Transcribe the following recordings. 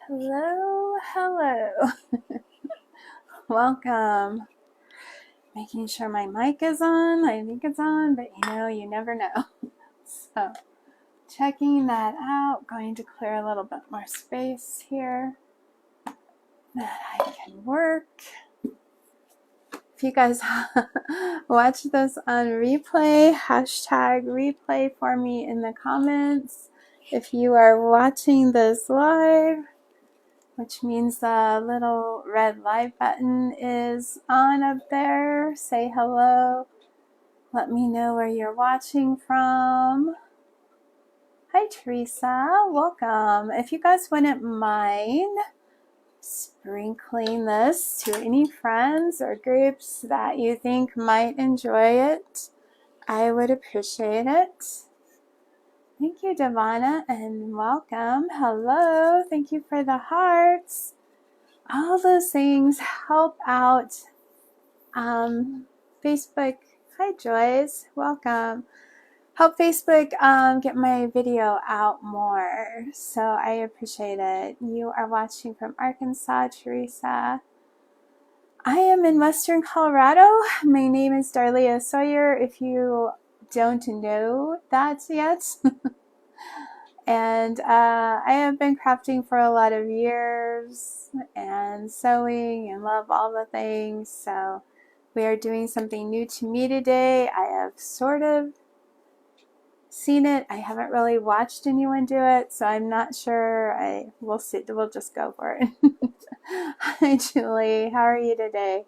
Hello, hello. Welcome. Making sure my mic is on. I think it's on, but you never know. So, checking that out. Going to clear a little bit more space here that I can work. If you guys watch this on replay, hashtag replay for me in the comments. If you are watching this live, which means the little red live button is on up there. Say hello. Let me know where you're watching from. Hi, Teresa. Welcome. If you guys wouldn't mind sprinkling this to any friends or groups that you think might enjoy it, I would appreciate it. Thank you, Devana, and welcome. Hello. Thank you for the hearts. All those things help out Facebook. Hi, Joyce. Welcome. Help Facebook get my video out more. So I appreciate it. You are watching from Arkansas, Teresa. I am in Western Colorado. My name is Darlia Sawyer, if you don't know that yet. And I have been crafting for a lot of years and sewing and love all the things. So we are doing something new to me today. I have sort of seen it. I haven't really watched anyone do it, so I'm not sure. We'll see. We'll just go for it. Hi, Julie. How are you today?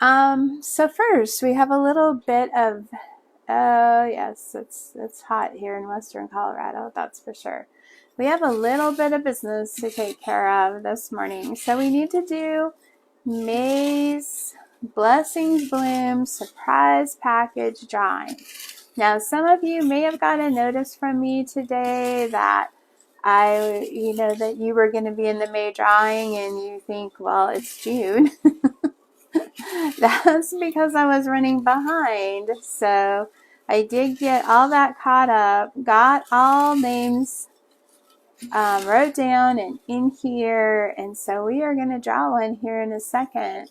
So first we have a little bit of yes, it's hot here in Western Colorado, that's for sure. We have a little bit of business to take care of this morning. So we need to do May's Blessings Bloom surprise package drawing. Now, some of you may have got a notice from me today that that you were going to be in the May drawing and you think, well, it's June. That's because I was running behind. So I did get all that caught up, got all names wrote down and in here. And so we are going to draw one here in a second.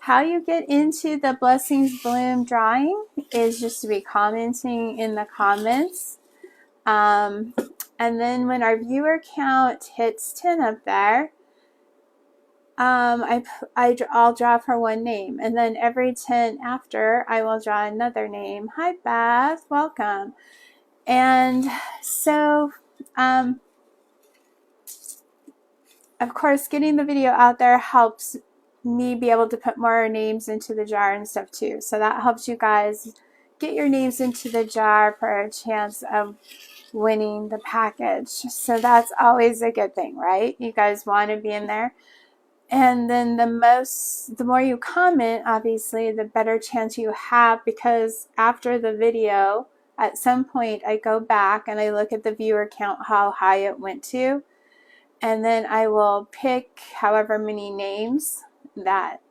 How you get into the Blessings Bloom drawing is just to be commenting in the comments. And then when our viewer count hits 10 up there, I'll draw for one name, and then every 10 after, I will draw another name. Hi, Beth. Welcome. And so, of course, getting the video out there helps me be able to put more names into the jar and stuff too. So that helps you guys get your names into the jar for a chance of winning the package. So that's always a good thing, right? You guys want to be in there. And then the more you comment, obviously, the better chance you have, because after the video, at some point, I go back and I look at the viewer count, how high it went to, and then I will pick however many names that,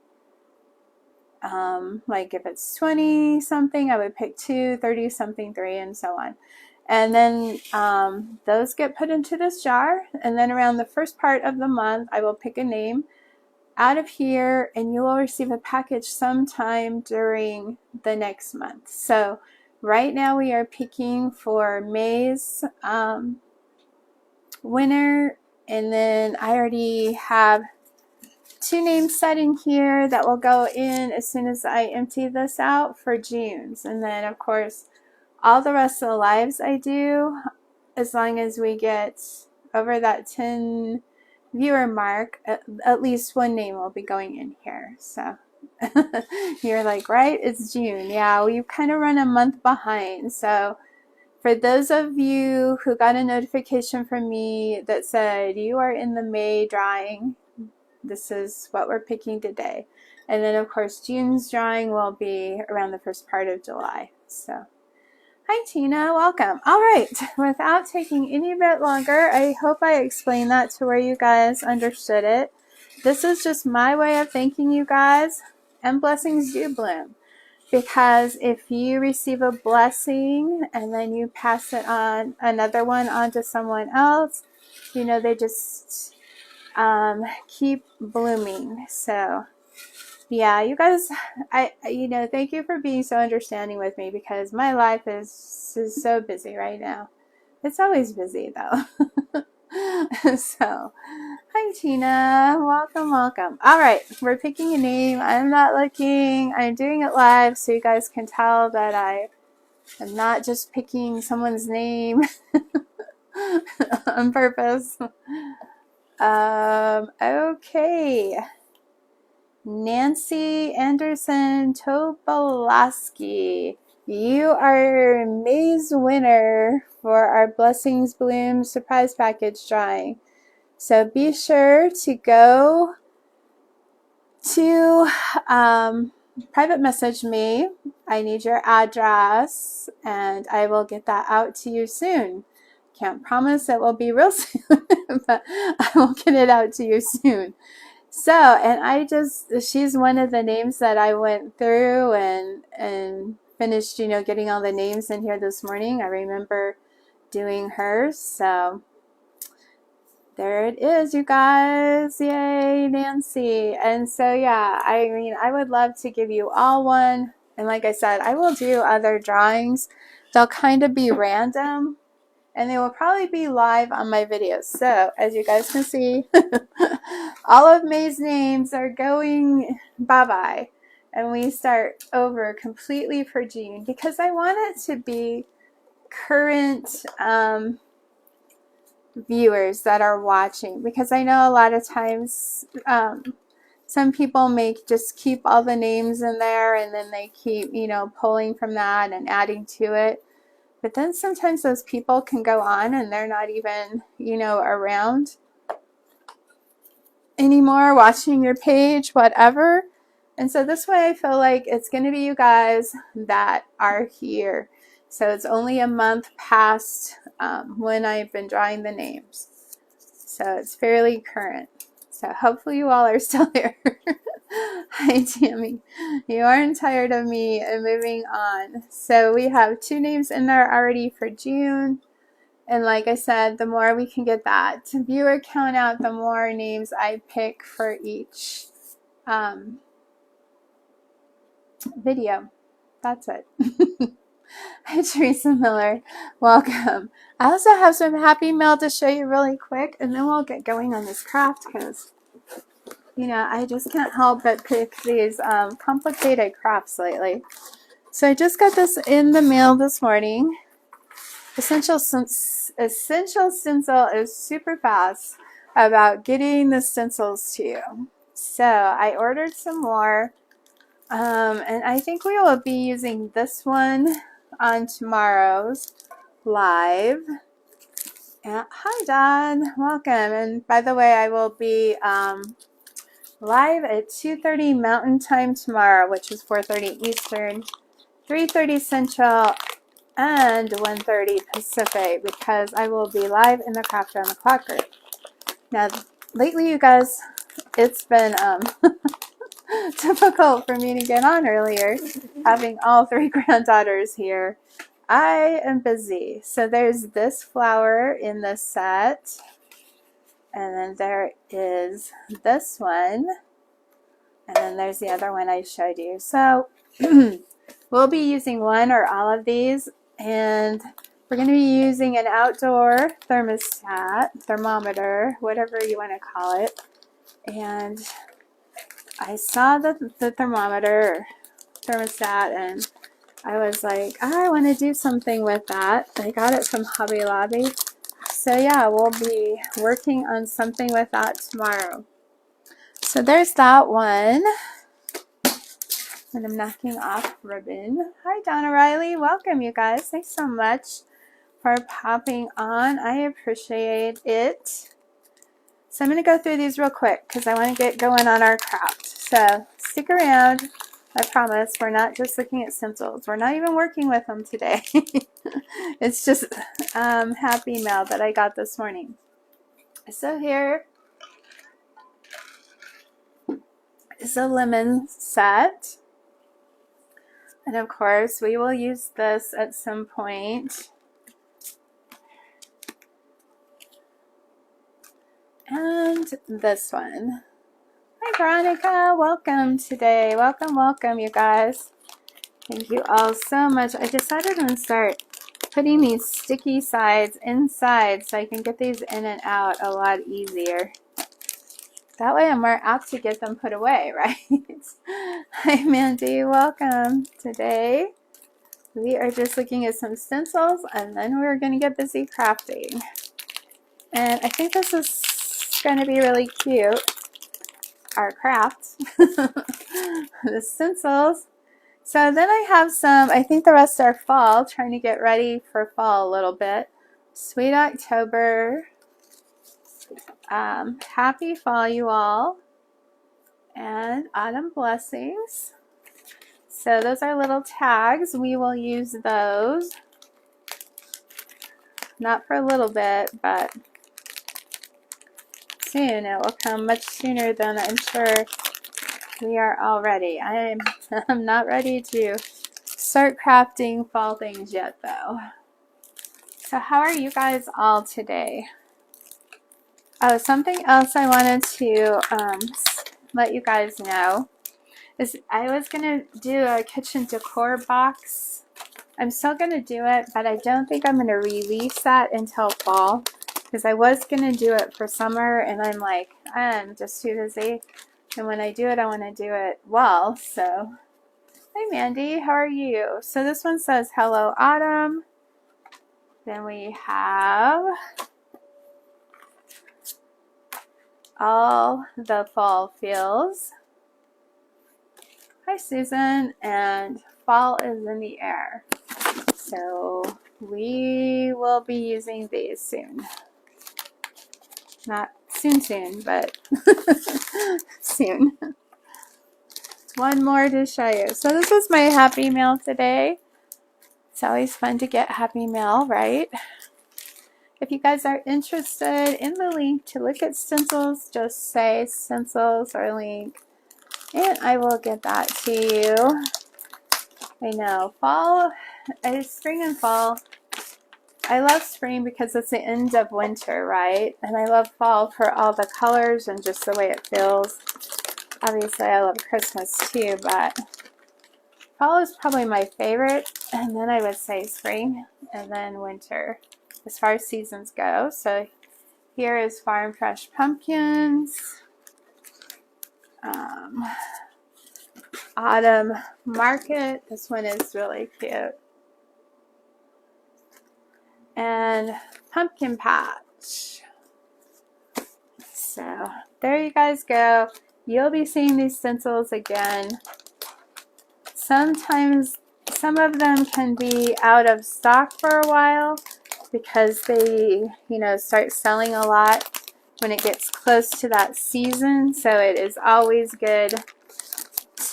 like if it's 20 something, I would pick 2, 30 something, 3, and so on. And then those get put into this jar, and then around the first part of the month, I will pick a name out of here, and you will receive a package sometime during the next month. So right now we are picking for May's winner, and then I already have 2 names set in here that will go in as soon as I empty this out for June's. And then of course all the rest of the lives I do, as long as we get over that 10 viewer mark, at least one name will be going in here. So you're like, right, it's June. Yeah, we kind of run a month behind. So for those of you who got a notification from me that said you are in the May drawing, this is what we're picking today. And then of course June's drawing will be around the first part of July. So hi, Tina. Welcome. All right. Without taking any bit longer, I hope I explained that to where you guys understood it. This is just my way of thanking you guys, and blessings do bloom. Because if you receive a blessing and then you pass it on, another one on to someone else, they just keep blooming. So yeah, you guys, thank you for being so understanding with me, because my life is so busy right now. It's always busy though. So, hi Tina, welcome, welcome. All right, we're picking a name. I'm not looking. I'm doing it live so you guys can tell that I am not just picking someone's name on purpose. Okay. Nancy Anderson Tobolowski. You are May's winner for our Blessings Bloom surprise package drawing. So be sure to go to private message me. I need your address and I will get that out to you soon. Can't promise it will be real soon, but I will get it out to you soon. So, and she's one of the names that I went through and finished, getting all the names in here this morning. I remember doing hers. So there it is, you guys. Yay, Nancy. And so, yeah, I would love to give you all one. And like I said, I will do other drawings. They'll kind of be random. And they will probably be live on my videos. So, as you guys can see, all of May's names are going bye-bye. And we start over completely for June, because I want it to be current viewers that are watching. Because I know a lot of times some people just keep all the names in there, and then they keep, pulling from that and adding to it. But then sometimes those people can go on and they're not even, around anymore, watching your page, whatever. And so this way I feel like it's going to be you guys that are here. So it's only a month past when I've been drawing the names. So it's fairly current. So hopefully you all are still here. Hi, Tammy. You aren't tired of me and moving on. So we have 2 names in there already for June. And like I said, the more we can get that viewer count out, the more names I pick for each video. That's it. Hi, Teresa Miller. Welcome. I also have some happy mail to show you really quick, and then we'll get going on this craft, because I just can't help but pick these complicated crafts lately. So I just got this in the mail this morning. Essential Stencil is super fast about getting the stencils to you. So I ordered some more, and I think we will be using this one on tomorrow's live. Hi, Don. Welcome. And by the way, I will be live at 2:30 Mountain Time tomorrow, which is 4:30 Eastern, 3:30 Central, and 1:30 Pacific, because I will be live in the Craft Around the Clock group. Now, lately, you guys, it's been difficult for me to get on earlier, having all 3 granddaughters here. I am busy. So there's this flower in this set, and then there is this one, and then there's the other one I showed you. So we'll be using one or all of these, and we're going to be using an outdoor thermometer, whatever you want to call it. And I saw the thermostat, and I was like, I want to do something with that. I got it from Hobby Lobby. So yeah, we'll be working on something with that tomorrow. So there's that one. And I'm knocking off ribbon. Hi, Donna Riley. Welcome, you guys. Thanks so much for popping on. I appreciate it. So I'm going to go through these real quick because I want to get going on our craft. So stick around. I promise we're not just looking at stencils. We're not even working with them today. It's just happy mail that I got this morning. So here is a lemon set. And of course, we will use this at some point. And and this one. Hi Veronica, welcome today. Welcome you guys. Thank you all so much. I decided to start putting these sticky sides inside so I can get these in and out a lot easier. That way I'm more apt to get them put away, right? Hi Mandy, welcome. Today we are just looking at some stencils and then we're going to get busy crafting. And I think this is going to be really cute. Our crafts. The stencils. So then I have some, I think the rest are fall, trying to get ready for fall a little bit. Sweet October. Happy fall, you all. And autumn blessings. So those are little tags. We will use those. Not for a little bit, but soon. It will come much sooner than I'm sure we are all ready. I'm not ready to start crafting fall things yet, though. So how are you guys all today? Oh, something else I wanted to let you guys know is I was going to do a kitchen decor box. I'm still going to do it, but I don't think I'm going to release that until fall because I was going to do it for summer and I'm like, I'm just too busy. And when I do it, I want to do it well. So, hi Mandy, how are you? So this one says, hello autumn. Then we have all the fall feels. Hi Susan, and fall is in the air. So we will be using these soon. Not soon, but soon. One more to show you. So this is my Happy Mail today. It's always fun to get Happy Mail, right? If you guys are interested in the link to look at stencils, just say stencils or link, and I will get that to you. I know, fall, spring and fall. I love spring because it's the end of winter, right? And I love fall for all the colors and just the way it feels. Obviously, I love Christmas too, but fall is probably my favorite. And then I would say spring and then winter as far as seasons go. So here is Farm Fresh Pumpkins. Autumn Market. This one is really cute. And Pumpkin Patch. So there you guys go. You'll be seeing these stencils again. Sometimes some of them can be out of stock for a while because they, start selling a lot when it gets close to that season. So it is always good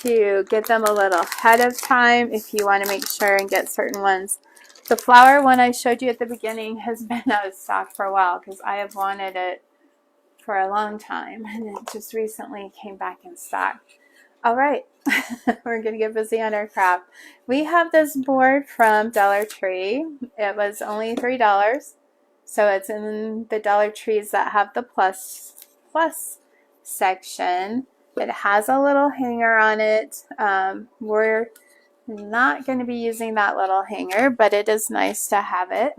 to get them a little ahead of time if you want to make sure and get certain ones. The flower one I showed you at the beginning has been out of stock for a while because I have wanted it for a long time and it just recently came back in stock. All right, we're going to get busy on our craft. We have this board from Dollar Tree. It was only $3. So it's in the Dollar Trees that have the plus section. It has a little hanger on it. We're not going to be using that little hanger, but it is nice to have it.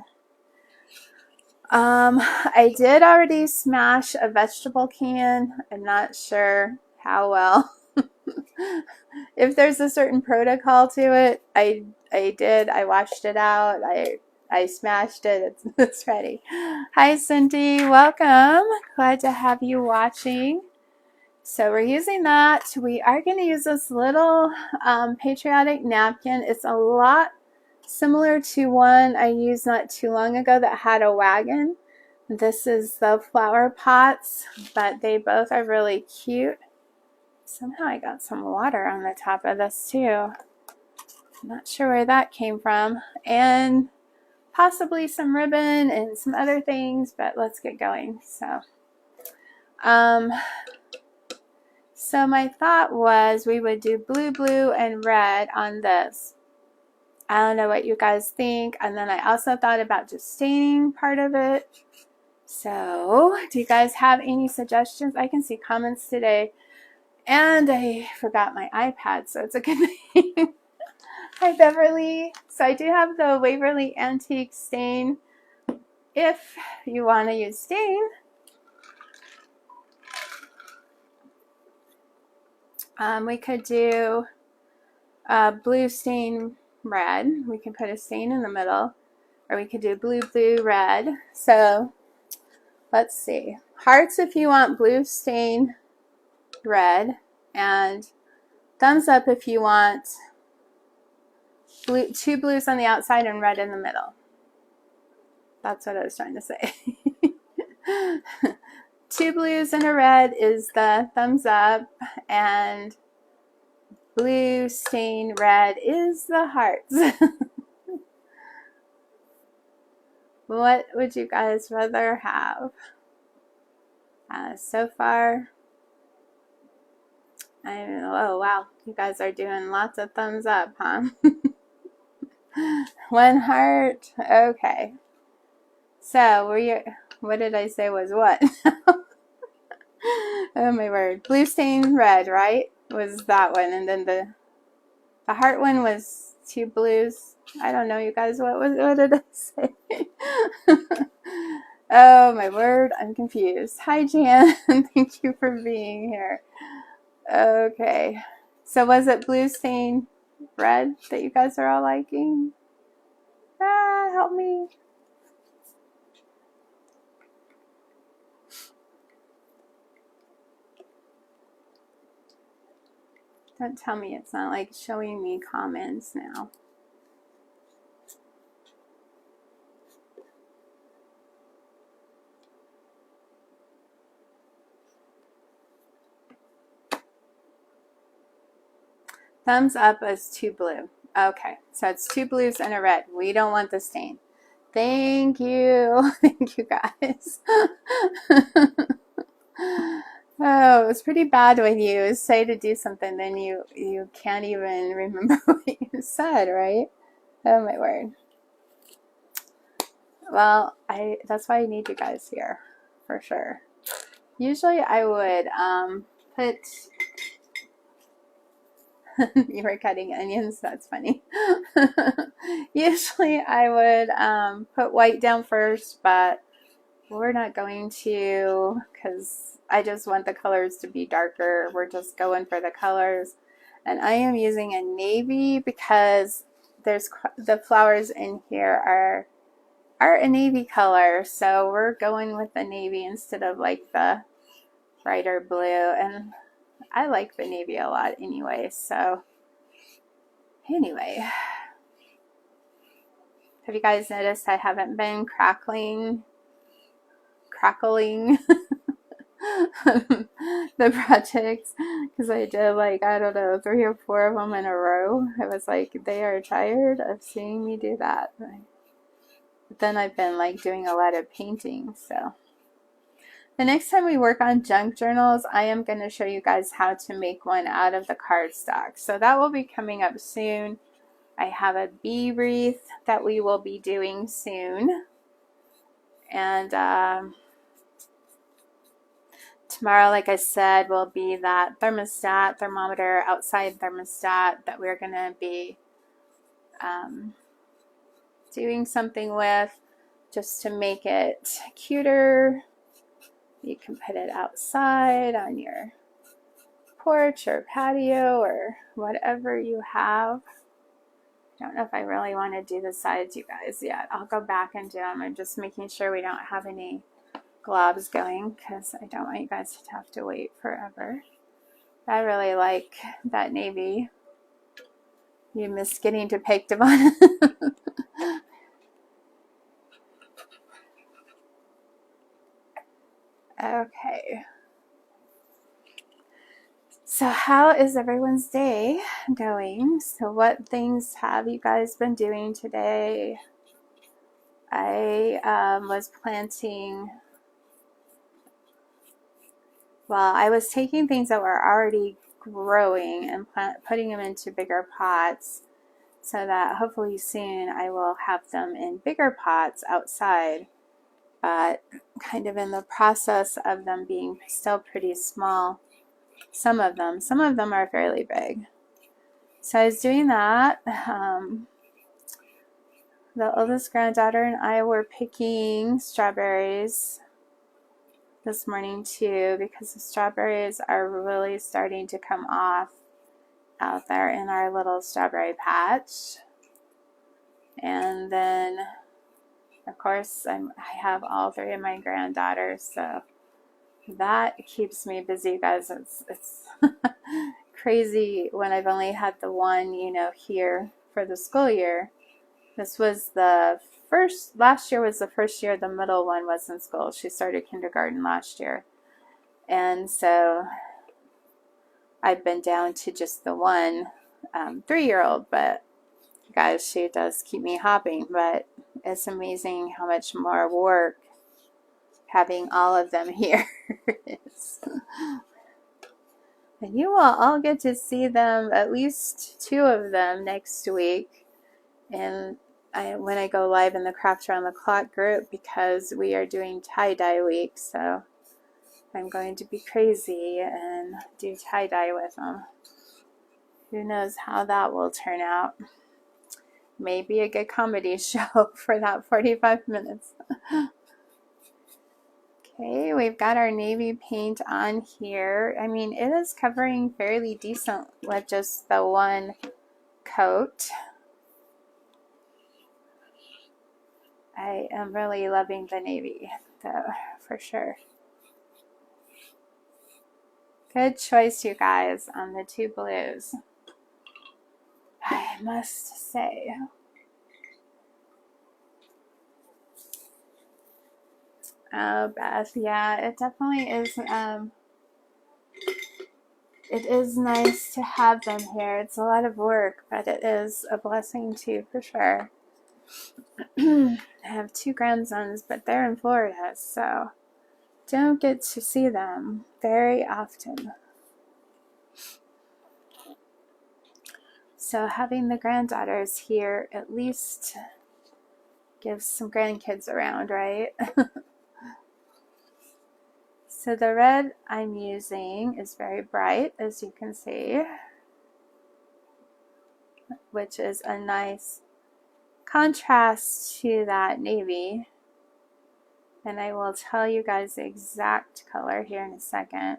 I did already smash a vegetable can. I'm not sure how well. If there's a certain protocol to it, I did. I washed it out. I smashed it. It's ready. Hi, Cindy. Welcome. Glad to have you watching. So we're using that. We are going to use this little patriotic napkin. It's a lot similar to one I used not too long ago that had a wagon. This is the flower pots, but they both are really cute. Somehow I got some water on the top of this too. Not sure where that came from. And possibly some ribbon and some other things, but let's get going. So my thought was we would do blue, and red on this. I don't know what you guys think. And then I also thought about just staining part of it. So, do you guys have any suggestions? I can see comments today, and I forgot my iPad, so it's a good thing. Hi, Beverly. So I do have the Waverly Antique stain. If you want to use stain, we could do blue stain red. We can put a stain in the middle, or we could do blue, blue, red. So let's see. Hearts if you want blue stain red, and thumbs up if you want blue, 2 blues on the outside and red in the middle. That's what I was trying to say. 2 blues and a red is the thumbs up, and blue stain red is the hearts. What would you guys rather have? So far, oh wow, you guys are doing lots of thumbs up, huh? 1 heart. Okay. So what did I say was what? Oh my word. Blue stain red, right? Was that one. And then the heart one was 2 blues. I don't know, you guys. What did I say? Oh my word, I'm confused. Hi Jan. Thank you for being here. Okay. So was it blue stain red that you guys are all liking? Help me. Don't tell me it's not like showing me comments now. Thumbs up is 2 blue. Okay, so it's 2 blues and a red. We don't want the stain. Thank you. Thank you guys. Oh, it was pretty bad when you say to do something, then you can't even remember what you said, right? Oh my word. Well, that's why I need you guys here, for sure. Usually I would put you were cutting onions, that's funny. Usually I would put white down first, but we're not going to, because I just want the colors to be darker. We're just going for the colors. And I am using a navy because the flowers in here are a navy color. So we're going with the navy instead of like the brighter blue. And I like the navy a lot anyway. So anyway, have you guys noticed I haven't been crackling the projects, because I did like, I don't know, 3 or 4 of them in a row. I was like, they are tired of seeing me do that. But then I've been like doing a lot of painting. So the next time we work on junk journals, I am going to show you guys how to make one out of the cardstock. So that will be coming up soon. I have a bee wreath that we will be doing soon. And tomorrow, like I said, will be that thermometer, outside thermostat that we're going to be doing something with, just to make it cuter. You can put it outside on your porch or patio or whatever you have. I don't know if I really want to do the sides, you guys, yet. I'll go back and do them. I'm just making sure we don't have any globs going, because I don't want you guys to have to wait forever. I really like that navy. You miss getting to pick Devon. Okay. So how is everyone's day going? So what things have you guys been doing today? I was planting, well, I was taking things that were already growing and putting them into bigger pots, so that hopefully soon I will have them in bigger pots outside. but kind of in the process of them being still pretty small. Some of them are fairly big. So I was doing that. The oldest granddaughter and I were picking strawberries this morning too, because the strawberries are really starting to come off out there in our little strawberry patch. And then of course I have all three of my granddaughters, so that keeps me busy, guys. It's crazy when I've only had the one, here for the school year. This was last year was the first year the middle one was in school. She started kindergarten last year. And so I've been down to just the one 3-year-old, but guys, she does keep me hopping. But it's amazing how much more work having all of them here is. And you will all get to see them, at least 2 of them, next week. And when I go live in the Craft Around the Clock group, because we are doing tie-dye week, so I'm going to be crazy and do tie-dye with them. Who knows how that will turn out. Maybe a good comedy show for that 45 minutes. Okay, we've got our navy paint on here. I mean, it is covering fairly decent with just the one coat. I am really loving the navy, though, for sure. Good choice, you guys, on the 2 blues, I must say. Oh, Beth, yeah, it definitely is. It is nice to have them here. It's a lot of work, but it is a blessing too, for sure. I have 2 grandsons, but they're in Florida, so don't get to see them very often. So having the granddaughters here at least gives some grandkids around, right? So the red I'm using is very bright, as you can see, which is a nice contrast to that navy. And I will tell you guys the exact color here in a second.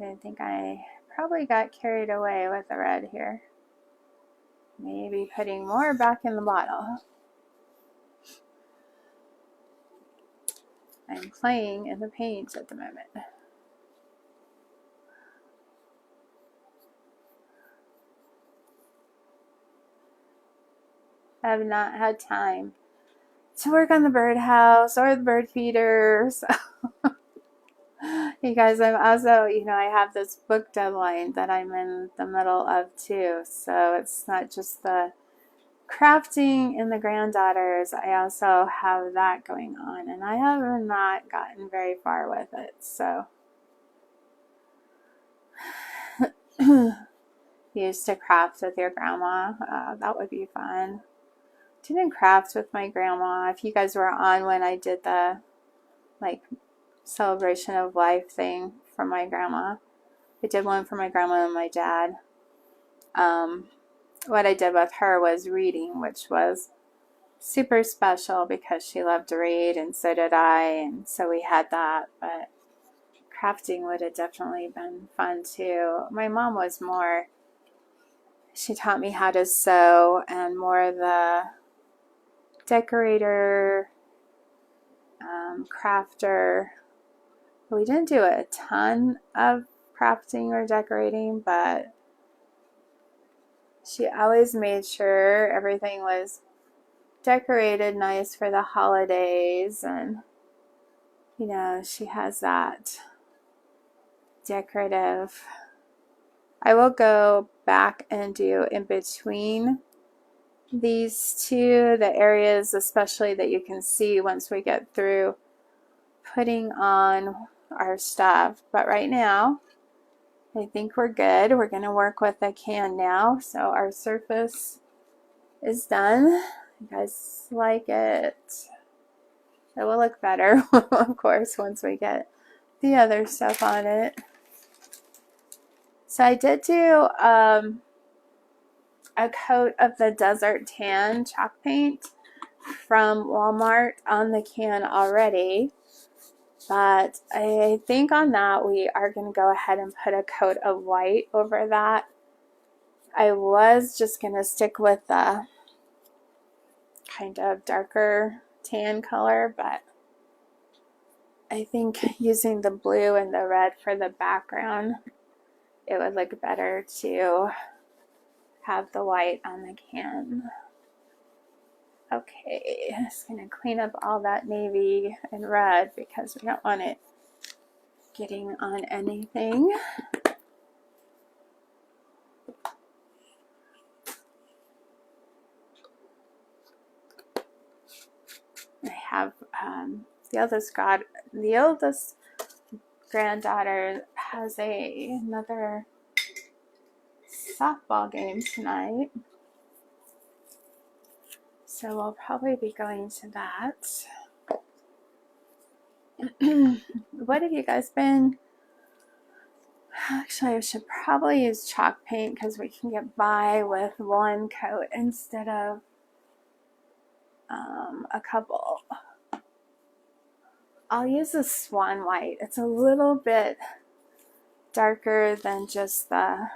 I think I probably got carried away with the red here. Maybe putting more back in the bottle. I'm playing in the paint at the moment. I have not had time to work on the birdhouse or the bird feeder. So you guys, I'm also, I have this book deadline that I'm in the middle of too. So it's not just the crafting and the granddaughters. I also have that going on, and I have not gotten very far with it. So used to craft with your grandma. That would be fun. Didn't craft with my grandma. If you guys were on when I did the celebration of life thing for my grandma, I did one for my grandma and my dad. What I did with her was reading, which was super special because she loved to read and so did I, and so we had that. But crafting would have definitely been fun too. My mom was more, she taught me how to sew and more the decorator, crafter. We didn't do a ton of crafting or decorating, but she always made sure everything was decorated nice for the holidays, and she has that decorative. I will go back and do in between these 2, the areas especially that you can see once we get through putting on our stuff. But right now I think we're good. We're going to work with the can now. So our surface is done. You guys like it? It will look better, of course, once we get the other stuff on it. So I did do a coat of the Desert Tan chalk paint from Walmart on the can already. But I think on that we are going to go ahead and put a coat of white over that. I was just going to stick with the kind of darker tan color, but I think using the blue and the red for the background, it would look better to have the white on the can. Okay, just going to clean up all that navy and red because we don't want it getting on anything. I have the eldest granddaughter has another softball game tonight, so we'll probably be going to that. What have you guys been? Actually, I should probably use chalk paint because we can get by with one coat instead of a couple. I'll use the Swan White. It's a little bit darker than just the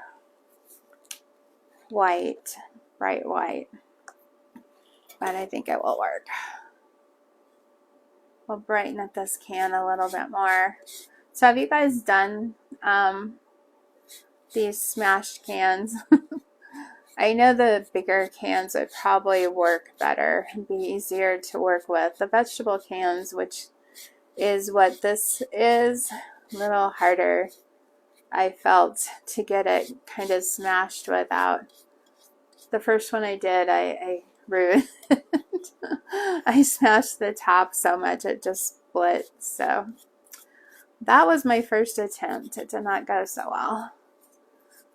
white, bright white, but I think it will work. We'll brighten up this can a little bit more. So have you guys done these smashed cans? I know the bigger cans would probably work better and be easier to work with. The vegetable cans, which is what this is, a little harder, I felt, to get it kind of smashed without. The first one I did, I ruined it. I smashed the top so much it just split. So that was my first attempt. It did not go so well.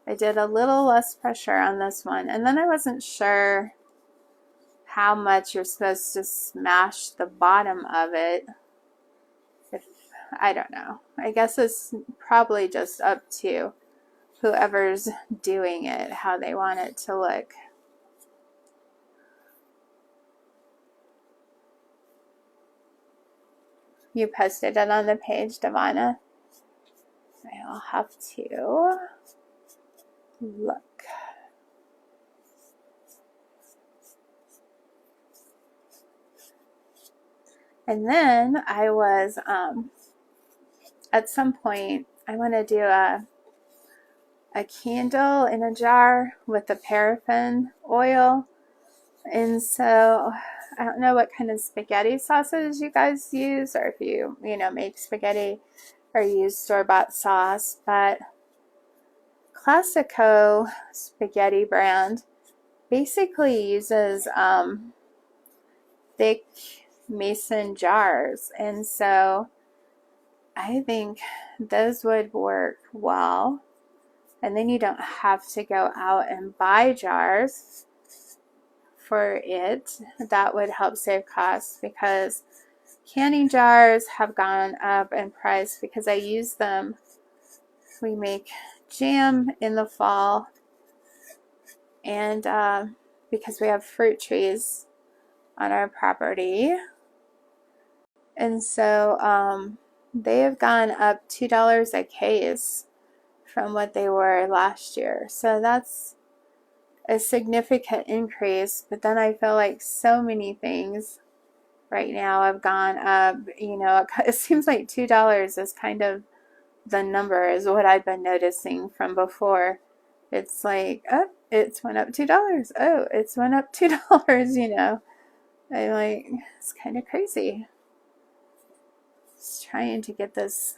I did a little less pressure on this one, and then I wasn't sure how much you're supposed to smash the bottom of it. I don't know. I guess it's probably just up to whoever's doing it, how they want it to look. You posted it on the page, Devonna. I'll have to look. And then I was, at some point, I want to do a candle in a jar with the paraffin oil. And so I don't know what kind of spaghetti sauces you guys use, or if you make spaghetti or use store-bought sauce, but Classico spaghetti brand basically uses thick mason jars, and so I think those would work well. And then you don't have to go out and buy jars for it. That would help save costs, because canning jars have gone up in price because I use them. We make jam in the fall, and because we have fruit trees on our property, and so they have gone up $2 a case from what they were last year. So that's a significant increase. But then I feel like so many things right now have gone up. It seems like $2 is kind of the number, is what I've been noticing from before. It's like, oh, it's went up $2. Oh, it's went up $2. I'm like, it's kind of crazy. Just trying to get this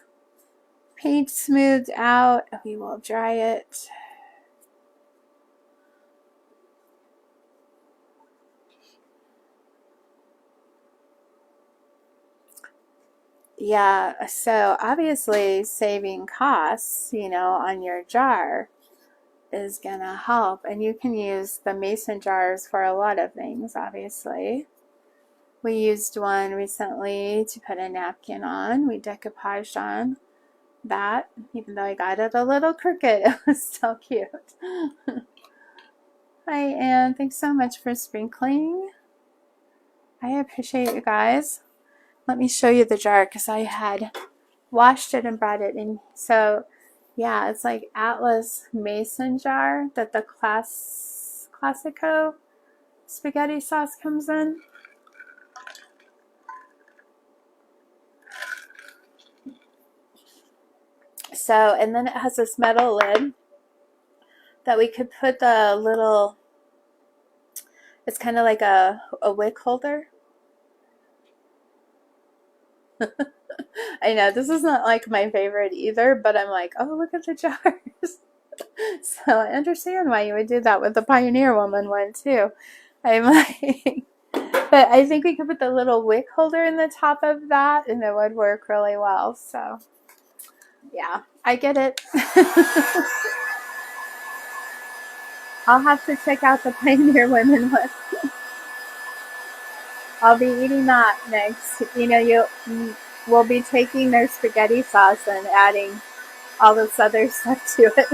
paint smoothed out. We will dry it. Yeah, so obviously saving costs, on your jar is gonna help. And you can use the mason jars for a lot of things, obviously. We used one recently to put a napkin on. We decoupaged on that, even though I got it a little crooked. It was still cute. Hi, Anne. Thanks so much for sprinkling. I appreciate you guys. Let me show you the jar because I had washed it and brought it in. So, yeah, it's like Atlas mason jar that the Classico spaghetti sauce comes in. So, and then it has this metal lid that we could put the little, it's kind of like a wick holder. I know this is not like my favorite either, but I'm like, oh, look at the jars. So I understand why you would do that with the Pioneer Woman one too. I'm like, but I think we could put the little wick holder in the top of that and it would work really well. So yeah, I get it. I'll have to check out the Pioneer Women one. I'll be eating that next. You know, we'll be taking their spaghetti sauce and adding all this other stuff to it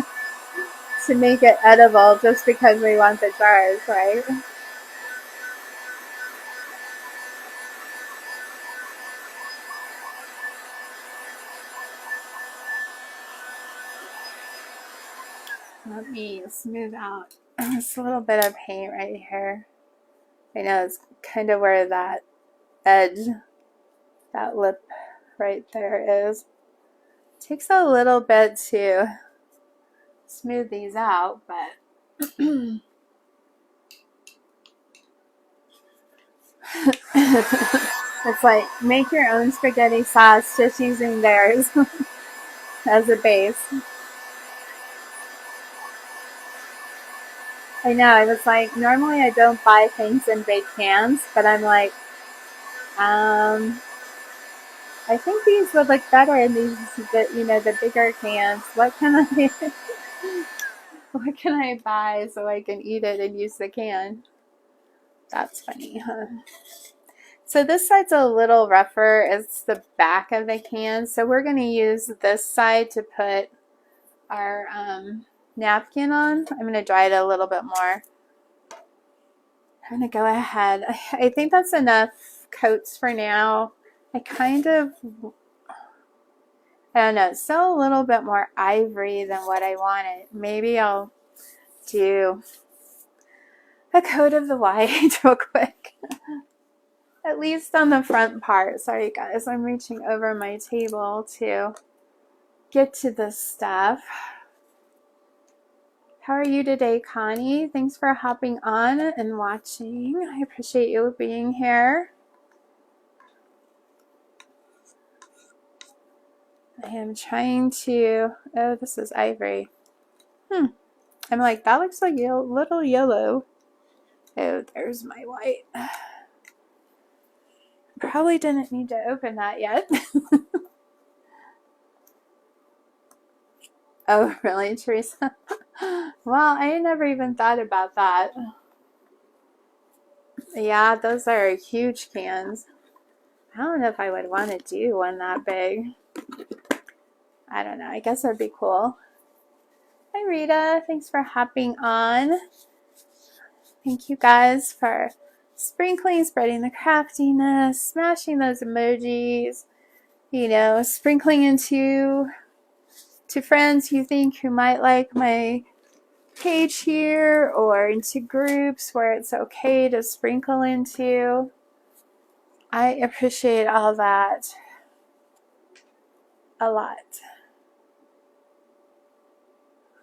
to make it edible just because we want the jars, right? Let me smooth out this little bit of paint right here. I know it's kind of where that edge, that lip right there is. It takes a little bit to smooth these out, but it's like make your own spaghetti sauce just using theirs as a base. I know, I was like, normally I don't buy things in big cans, but I'm like, I think these would look better in these, the bigger cans. What can I buy so I can eat it and use the can? That's funny, huh? So this side's a little rougher. It's the back of the can. So we're going to use this side to put our napkin on. I'm going to dry it a little bit more. I'm going to go ahead. I think that's enough coats for now. I don't know, it's still a little bit more ivory than what I wanted. Maybe I'll do a coat of the white real quick. At least on the front part. Sorry guys, I'm reaching over my table to get to this stuff. How are you today, Connie? Thanks for hopping on and watching. I appreciate you being here. I am trying to, oh, this is ivory. I'm like, that looks like a little yellow. Oh, there's my white. Probably didn't need to open that yet. Oh, really, Teresa? Well, I never even thought about that. Yeah, those are huge cans. I don't know if I would want to do one that big. I don't know. I guess that'd be cool. Hi, Rita. Thanks for hopping on. Thank you guys for sprinkling, spreading the craftiness, smashing those emojis, sprinkling into friends you think who might like my page here or into groups where it's okay to sprinkle into. I appreciate all that a lot.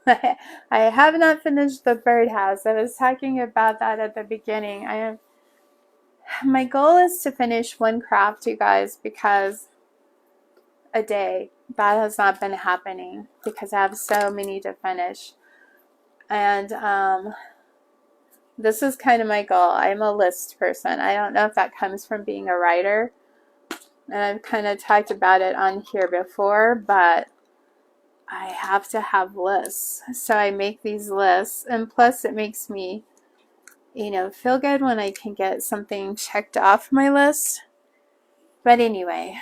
I have not finished the birdhouse. I was talking about that at the beginning. My goal is to finish one craft, you guys, because a day. That has not been happening because I have so many to finish. And this is kind of my goal. I'm a list person. I don't know if that comes from being a writer. And I've kind of talked about it on here before, but I have to have lists. So I make these lists. And plus it makes me, feel good when I can get something checked off my list. But anyway,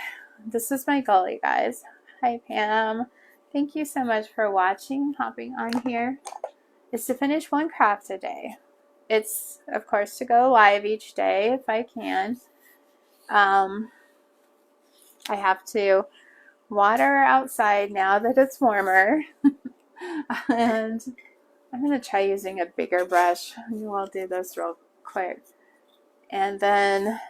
this is my goal, you guys. Hi, Pam. Thank you so much for watching, hopping on here. It's to finish one craft a day. It's, of course, to go live each day if I can. I have to water outside now that it's warmer. And I'm going to try using a bigger brush. We'll do this real quick. And then,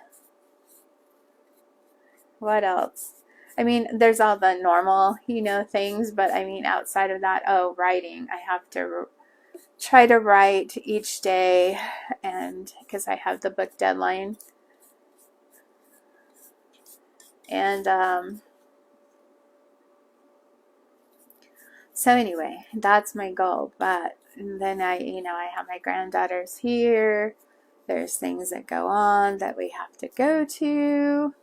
what else? I mean, there's all the normal, things, but I mean, outside of that, writing. I have to try to write each day, and because I have the book deadline. And so anyway, that's my goal. But then I have my granddaughters here. There's things that go on that we have to go to.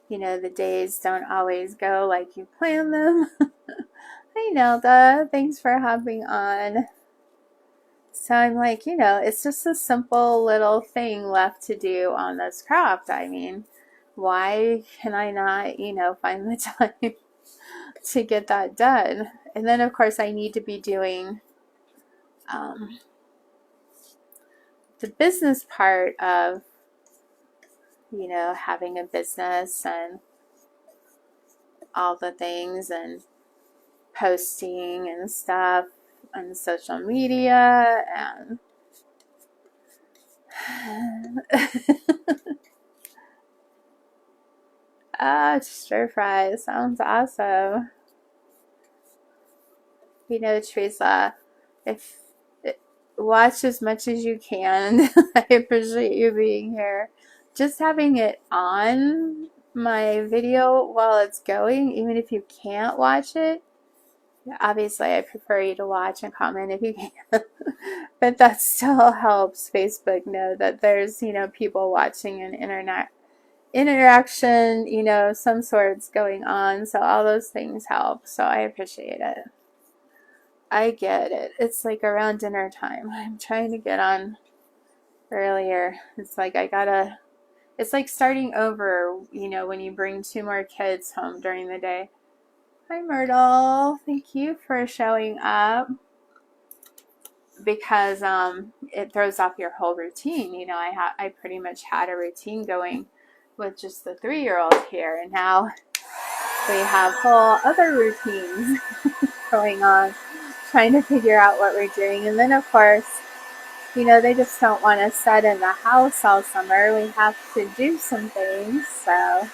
The days don't always go like you plan them. Hi, Nelda. Thanks for hopping on. So I'm like, it's just a simple little thing left to do on this craft. I mean, why can I not, find the time to get that done? And then, of course, I need to be doing the business part of, having a business and all the things and posting and stuff on social media and stir fry sounds awesome. Teresa, if watch as much as you can. I appreciate you being here. Just having it on my video while it's going, even if you can't watch it. Obviously, I prefer you to watch and comment if you can. But that still helps Facebook know that there's, people watching and interaction, some sorts going on. So all those things help. So I appreciate it. I get it. It's like around dinner time. I'm trying to get on earlier. It's like it's like starting over, when you bring 2 more kids home during the day. Hi, Myrtle. Thank you for showing up. Because it throws off your whole routine. I pretty much had a routine going with just the 3-year-old here, and now we have whole other routines going on, trying to figure out what we're doing. And then, of course, they just don't want to sit in the house all summer. We have to do some things, so.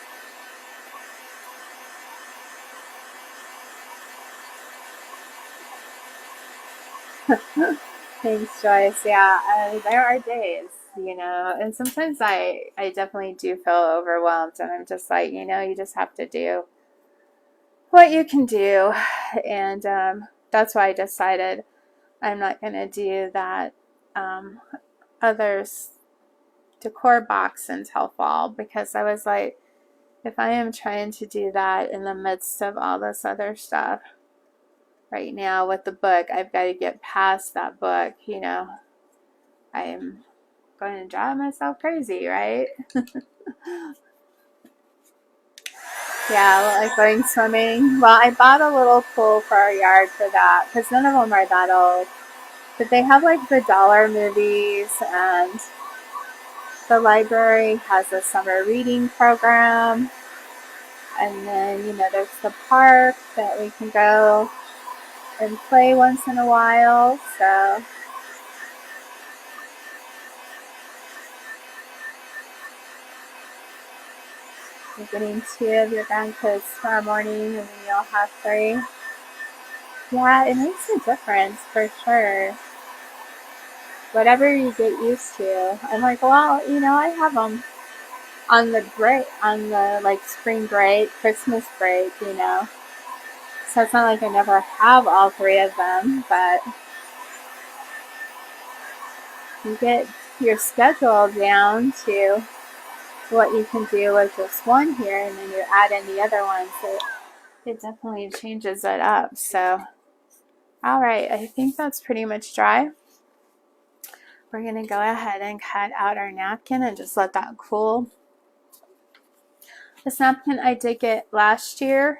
Thanks, Joyce. Yeah, there are days, and sometimes I definitely do feel overwhelmed, and I'm just like, you just have to do what you can do. And that's why I decided I'm not going to do that others decor box until fall, because I was like, if I am trying to do that in the midst of all this other stuff right now with the book, I've got to get past that book. I'm going to drive myself crazy, right? Yeah, like going swimming. Well, I bought a little pool for our yard for that, because none of them are that old. But they have like the dollar movies, and the library has a summer reading program. And then, there's the park that we can go and play once in a while. So you're getting 2 of your grandkids tomorrow morning, and then you'll have 3. Yeah, it makes a difference for sure. Whatever you get used to. I'm like, well, I have them on the break, on the like spring break, Christmas break, So it's not like I never have all 3 of them, but you get your schedule down to what you can do with just one here, and then you add in the other ones. It definitely changes it up. So, all right, I think that's pretty much dry. we're going to go ahead and cut out our napkin and just let that cool. This napkin I did get last year.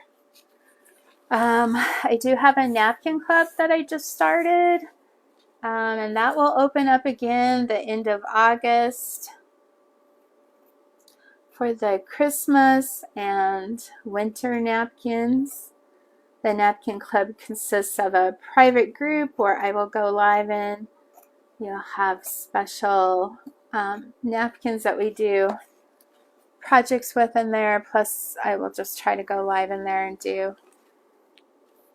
I do have a napkin club that I just started, and that will open up again the end of August for the Christmas and winter napkins. The napkin club consists of a private group where I will go live in. You'll have special napkins that we do projects with in there, plus I will just try to go live in there and do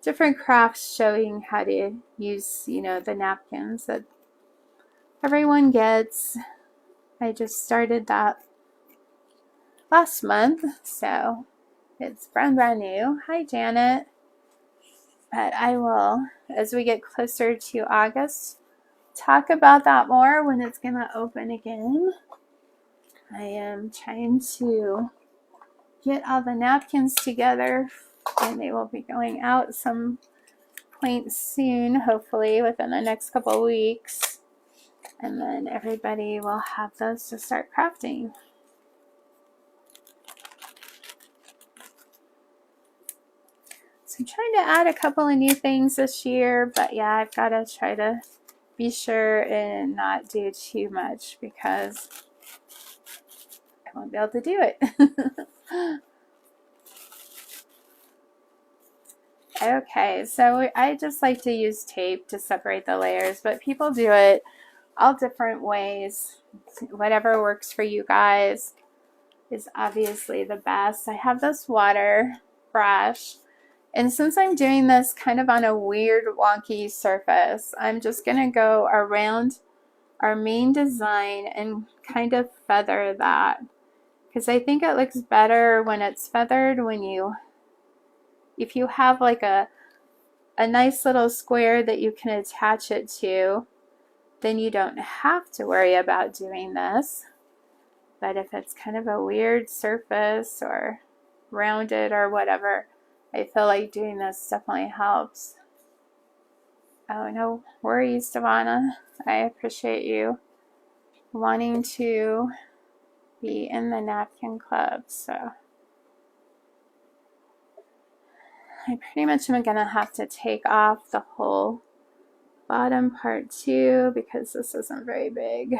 different crafts showing how to use, the napkins that everyone gets. I just started that last month, so it's brand new. Hi, Janet. But I will, as we get closer to August, talk about that more when it's going to open again. I am trying to get all the napkins together, and they will be going out some point soon, hopefully within the next couple of weeks. And then everybody will have those to start crafting. So I'm trying to add a couple of new things this year, but yeah, I've got to try to be sure and not do too much because I won't be able to do it. Okay, so I just like to use tape to separate the layers, but people do it all different ways. Whatever works for you guys is obviously the best. I have this water brush, and since I'm doing this kind of on a weird wonky surface, I'm just going to go around our main design and kind of feather that, because I think it looks better when it's feathered. If you have like a nice little square that you can attach it to, then you don't have to worry about doing this. But if it's kind of a weird surface or rounded or whatever, I feel like doing this definitely helps. Oh, no worries, Devana. I appreciate you wanting to be in the napkin club. So I pretty much am going to have to take off the whole bottom part too because this isn't very big.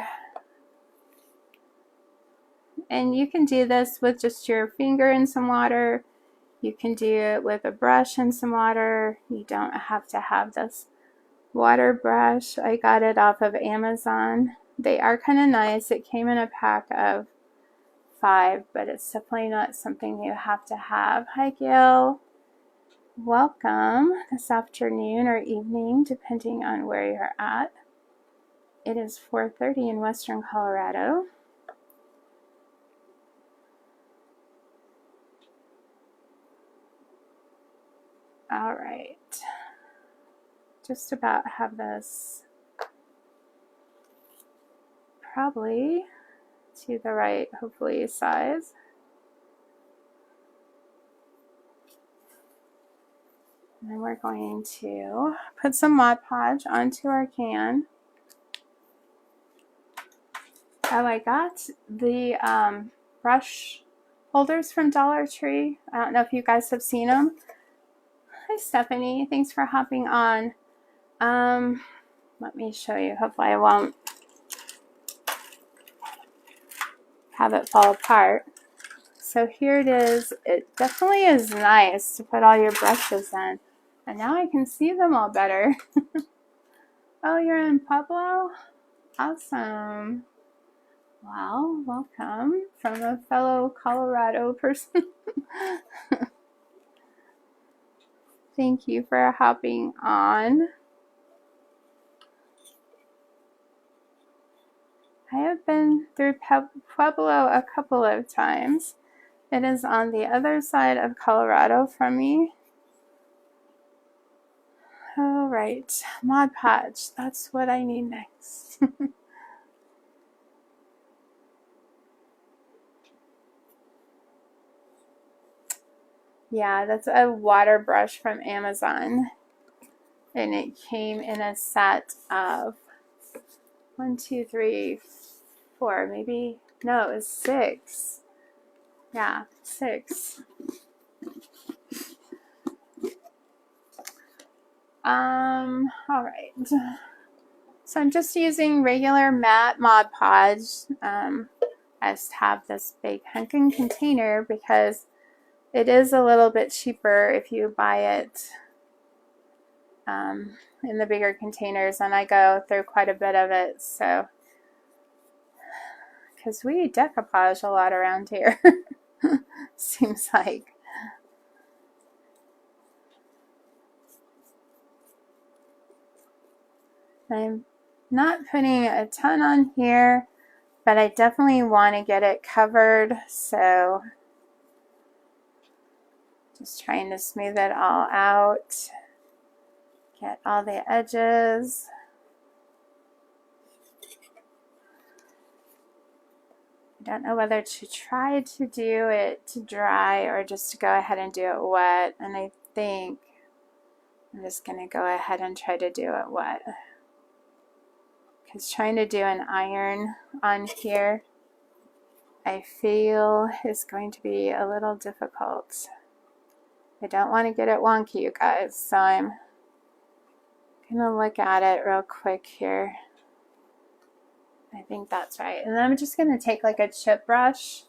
And you can do this with just your finger in some water. You can do it with a brush and some water. You don't have to have this water brush. I got it off of Amazon. They are kind of nice. It came in a pack of 5, but it's definitely not something you have to have. Hi, Gail. Welcome this afternoon or evening, depending on where you're at. It is 4:30 in Western Colorado. All right. Just about have this probably to the right, hopefully, size. And then we're going to put some Mod Podge onto our can. Oh, I got the brush holders from Dollar Tree. I don't know if you guys have seen them. Hi, Stephanie. Thanks for hopping on. Let me show you. Hopefully I won't have it fall apart. So here it is. It definitely is nice to put all your brushes in. And now I can see them all better. Oh, you're in Pueblo? Awesome. Well, welcome from a fellow Colorado person. Thank you for hopping on. I have been through Pueblo a couple of times. It is on the other side of Colorado from me. All right, Mod Podge. That's what I need next. Yeah, that's a water brush from Amazon. And it came in a set of 1, 2, 3, 4, maybe, no, it was 6. Yeah, 6. All right. So I'm just using regular matte Mod Podge. I just have this big hunking container because it is a little bit cheaper if you buy it in the bigger containers, and I go through quite a bit of it. So, because we decoupage a lot around here, seems like. I'm not putting a ton on here, but I definitely want to get it covered, so just trying to smooth it all out, get all the edges. I don't know whether to try to do it to dry or just to go ahead and do it wet, and I think I'm just going to go ahead and try to do it wet, because trying to do an iron on here I feel is going to be a little difficult. I don't want to get it wonky, you guys, so I'm going to look at it real quick here. I think that's right. And then I'm just going to take like a chip brush.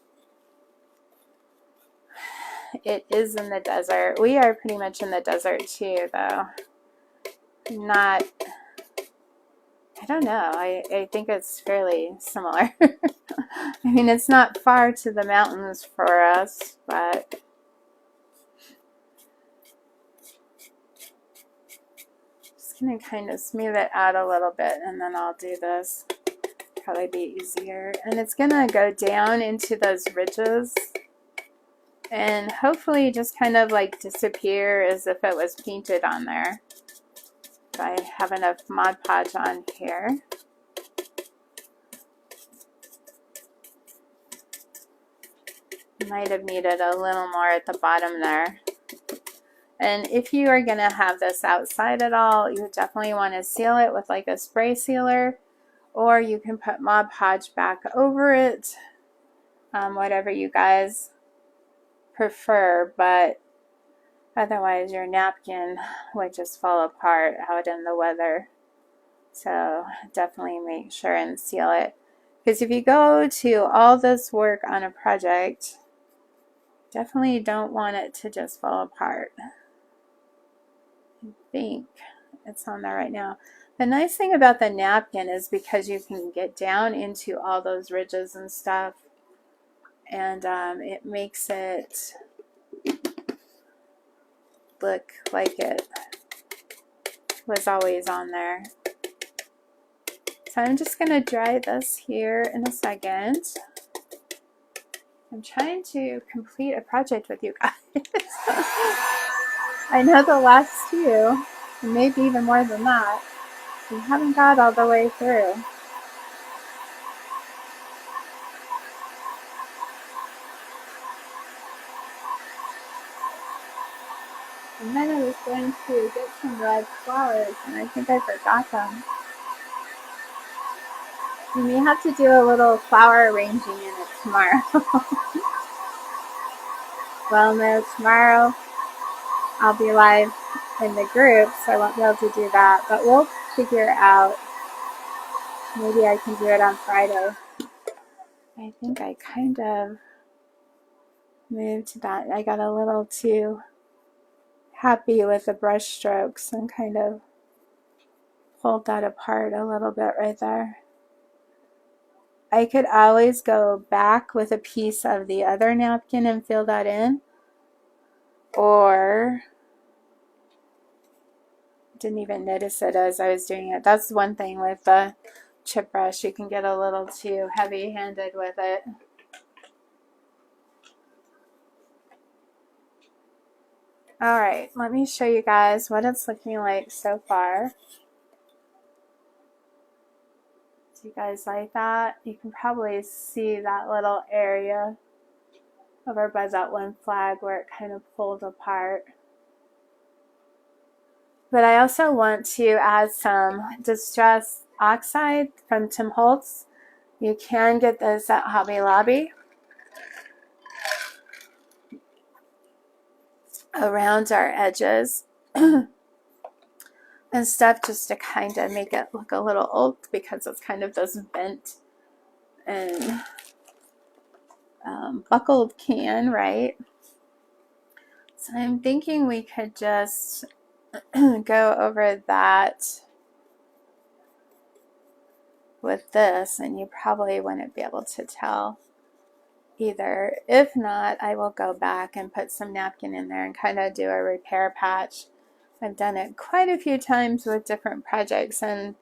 It is in the desert. We are pretty much in the desert too, though. Not, I don't know. I think it's fairly similar. I mean, it's not far to the mountains for us, but just going to kind of smooth it out a little bit, and then I'll do this. Probably be easier. And it's going to go down into those ridges and hopefully just kind of like disappear as if it was painted on there. If I have enough Mod Podge on here. Might have needed a little more at the bottom there. And if you are going to have this outside at all, you definitely want to seal it with like a spray sealer, or you can put Mod Podge back over it, whatever you guys prefer, but otherwise your napkin would just fall apart out in the weather. So definitely make sure and seal it, because if you go to all this work on a project, definitely don't want it to just fall apart. I think it's on there right now. The nice thing about the napkin is because you can get down into all those ridges and stuff, and it makes it look like it was always on there. So I'm just going to dry this here in a second. I'm trying to complete a project with you guys. I know the last two, and maybe even more than that, we haven't got all the way through. And then I was going to get some red flowers, and I think I forgot them. You may have to do a little flower arranging in it tomorrow. Well, no, tomorrow I'll be live in the group, so I won't be able to do that, but we'll figure out. Maybe I can do it on Friday. I think I kind of moved that. I got a little too happy with the brush strokes and kind of pulled that apart a little bit right there. I could always go back with a piece of the other napkin and fill that in, or didn't even notice it as I was doing it. That's one thing with the chip brush, you can get a little too heavy-handed with it. Alright, let me show you guys what it's looking like so far. Do you guys like that? You can probably see that little area over by that one flag where it kind of pulled apart. But I also want to add some distress oxide from Tim Holtz. You can get this at Hobby Lobby. Around our edges and stuff, just to kind of make it look a little old, because it's kind of this bent and buckled can, right? So I'm thinking we could just go over that with this, and you probably wouldn't be able to tell either. If not, I will go back and put some napkin in there and kind of do a repair patch. I've done it quite a few times with different projects, and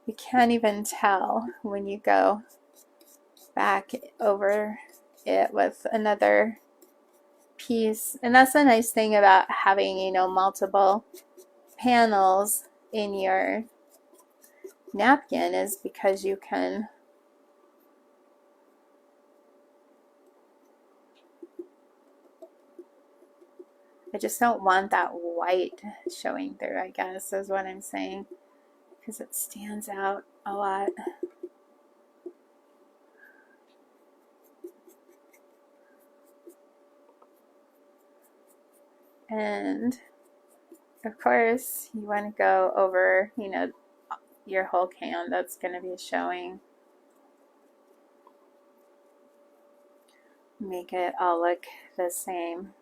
you can't even tell when you go back over it with another piece. And that's the nice thing about having, you know, multiple panels in your napkin, is because you can I just don't want that white showing through, I guess, is what I'm saying, because it stands out a lot. And of course, you want to go over, you know, your whole can that's going to be showing. Make it all look the same.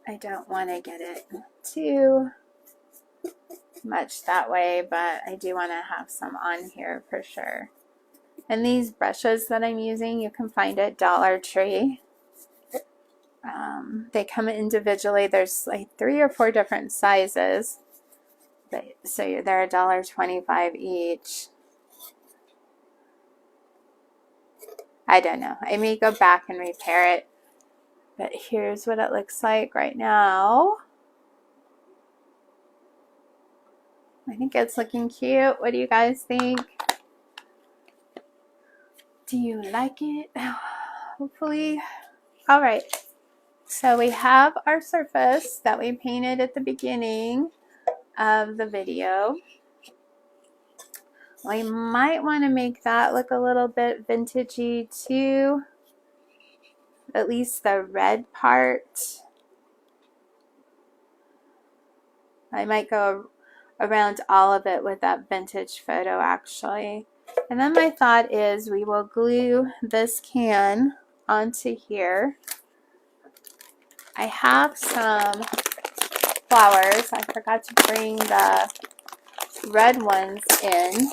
I don't want to get it too much that way, but I do want to have some on here for sure. And these brushes that I'm using, you can find at Dollar Tree. They come individually. There's like 3 or 4 different sizes. So they're $1.25 each. I don't know. I may go back and repair it. But here's what it looks like right now. I think it's looking cute. What do you guys think? Do you like it? Hopefully. All right. So we have our surface that we painted at the beginning of the video. We might want to make that look a little bit vintagey too. At least the red part. I might go around all of it with that vintage photo actually. And then my thought is we will glue this can onto here. I have some flowers. I forgot to bring the red ones in.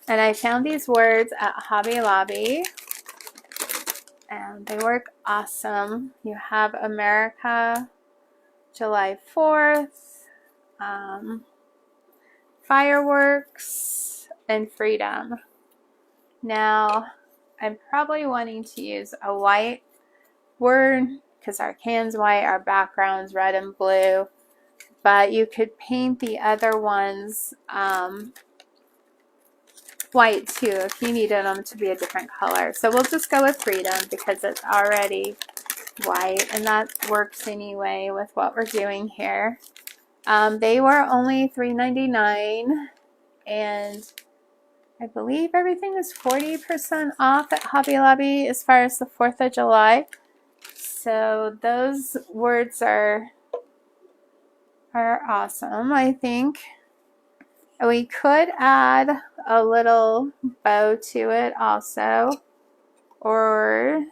And I found these words at Hobby Lobby. And they work awesome. You have America, July 4th, fireworks, and freedom. Now, I'm probably wanting to use a white word because our can's white, our background's red and blue. But you could paint the other ones white too if you needed them to be a different color. So we'll just go with freedom because it's already white, and that works anyway with what we're doing here. They were only $3.99, and I believe everything is 40% off at Hobby Lobby as far as the 4th of July. So those words are awesome, I think. We could add a little bow to it also, or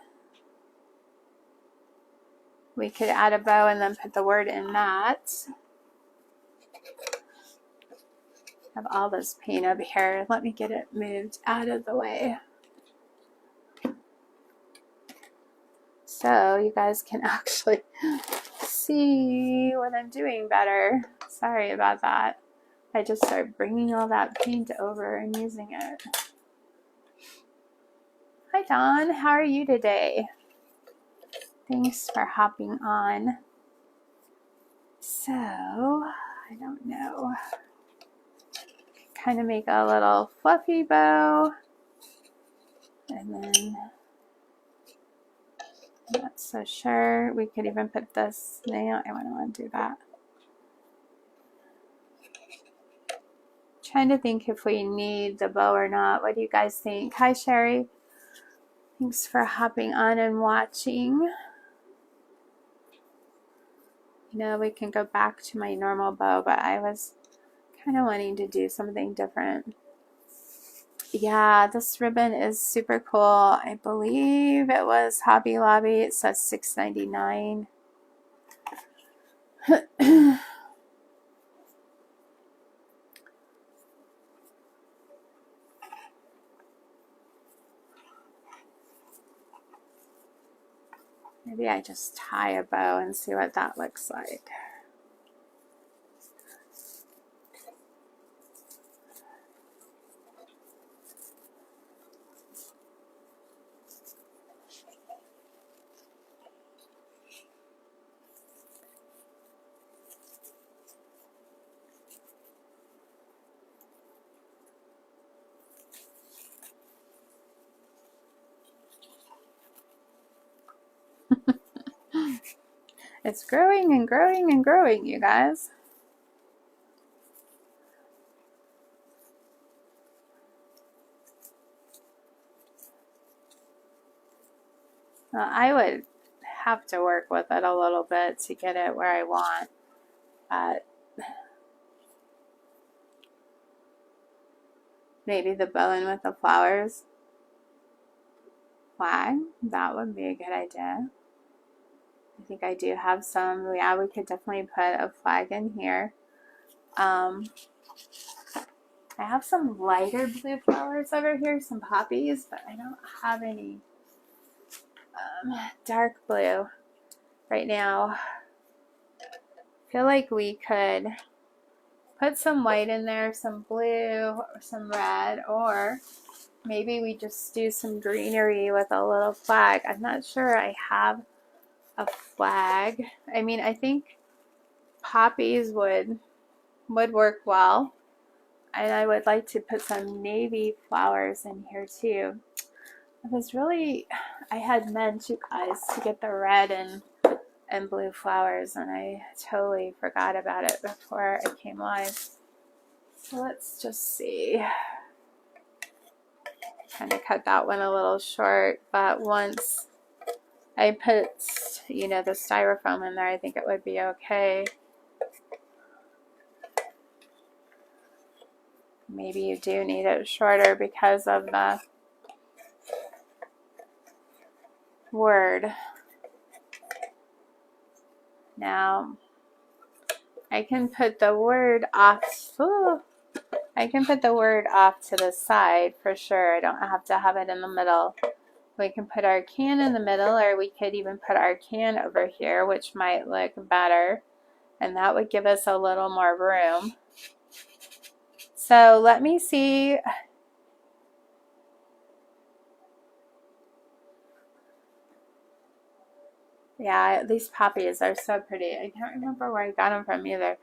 we could add a bow and then put the word in that. Have all this paint up here. Let me get it moved out of the way so you guys can actually see what I'm doing better. Sorry about that. I just started bringing all that paint over and using it. Hi Dawn, how are you today? Thanks for hopping on. So, I don't know. Kind of make a little fluffy bow. And then not so So sure, we could even put this nail. I wouldn't want to do that. Trying to think if we need the bow or not. What do you guys think? Hi, Sherry. Thanks for hopping on and watching. You know, we can go back to my normal bow, but I was kind of wanting to do something different. Yeah, this ribbon is super cool. I believe it was Hobby Lobby. It says $6.99. Maybe I just tie a bow and see what that looks like. It's growing and growing and growing, you guys. Well, I would have to work with it a little bit to get it where I want. Maybe the bow with the flowers flag. That would be a good idea. I think I do have some. Yeah, we could definitely put a flag in here. I have some lighter blue flowers over here, some poppies, but I don't have any dark blue right now. I feel like we could put some white in there, some blue, or some red, or maybe we just do some greenery with a little flag. I'm not sure I have a flag. I mean, I think poppies would work well. And I would like to put some navy flowers in here too. It was really, I had meant you guys to get the red and blue flowers, and I totally forgot about it before it came live. So let's just see. Kind of cut that one a little short, but once I put, you know, the styrofoam in there, I think it would be okay. Maybe you do need it shorter because of the word. Now, I can put the word off. Ooh, I can put the word off to the side for sure. I don't have to have it in the middle. We can put our can in the middle, or we could even put our can over here, which might look better. And that would give us a little more room. So let me see. Yeah, these poppies are so pretty. I can't remember where I got them from either.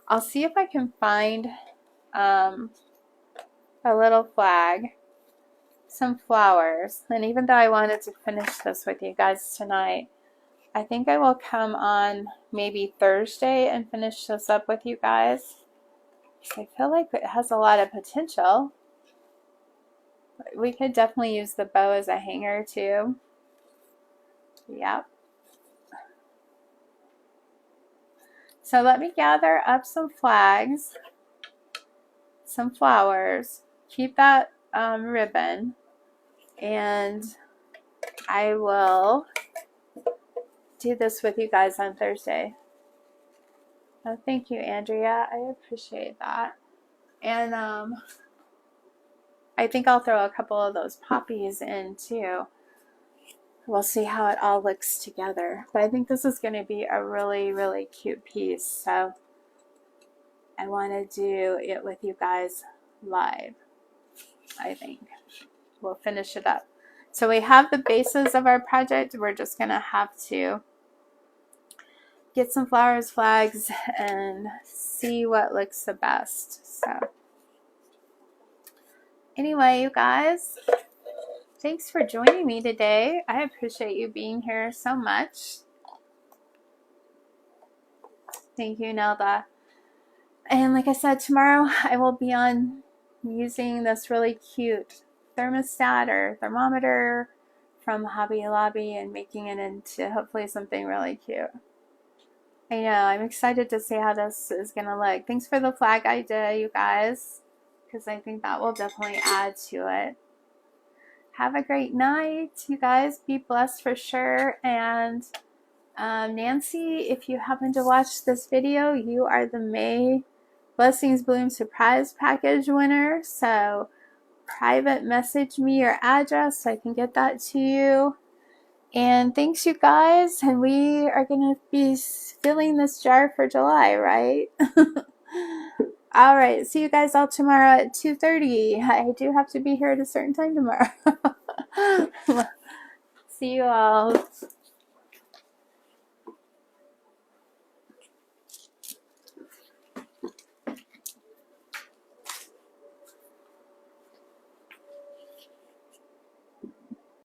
I'll see if I can find a little flag, some flowers. And even though I wanted to finish this with you guys tonight, I think I will come on maybe Thursday and finish this up with you guys. I feel like it has a lot of potential. We could definitely use the bow as a hanger too. Yep. So let me gather up some flags, some flowers, keep that ribbon, and I will do this with you guys on Thursday. Oh, thank you, Andrea. I appreciate that. And I think I'll throw a couple of those poppies in too. We'll see how it all looks together. But I think this is going to be a really, really cute piece. So I want to do it with you guys live, I think. We'll finish it up. So we have the bases of our project. We're just going to have to get some flowers, flags, and see what looks the best. So anyway, you guys, thanks for joining me today. I appreciate you being here so much. Thank you, Nelda. And like I said, tomorrow I will be on using this really cute thermostat or thermometer from Hobby Lobby and making it into hopefully something really cute. I know, I'm excited to see how this is going to look. Thanks for the flag idea, you guys, because I think that will definitely add to it. Have a great night, you guys. Be blessed for sure. And Nancy, if you happen to watch this video, you are the May Blessings Bloom Surprise Package winner. So private message me your address so I can get that to you. And thanks, you guys. And we are going to be filling this jar for July, right? All right. See you guys all tomorrow at 2:30. I do have to be here at a certain time tomorrow. See you all.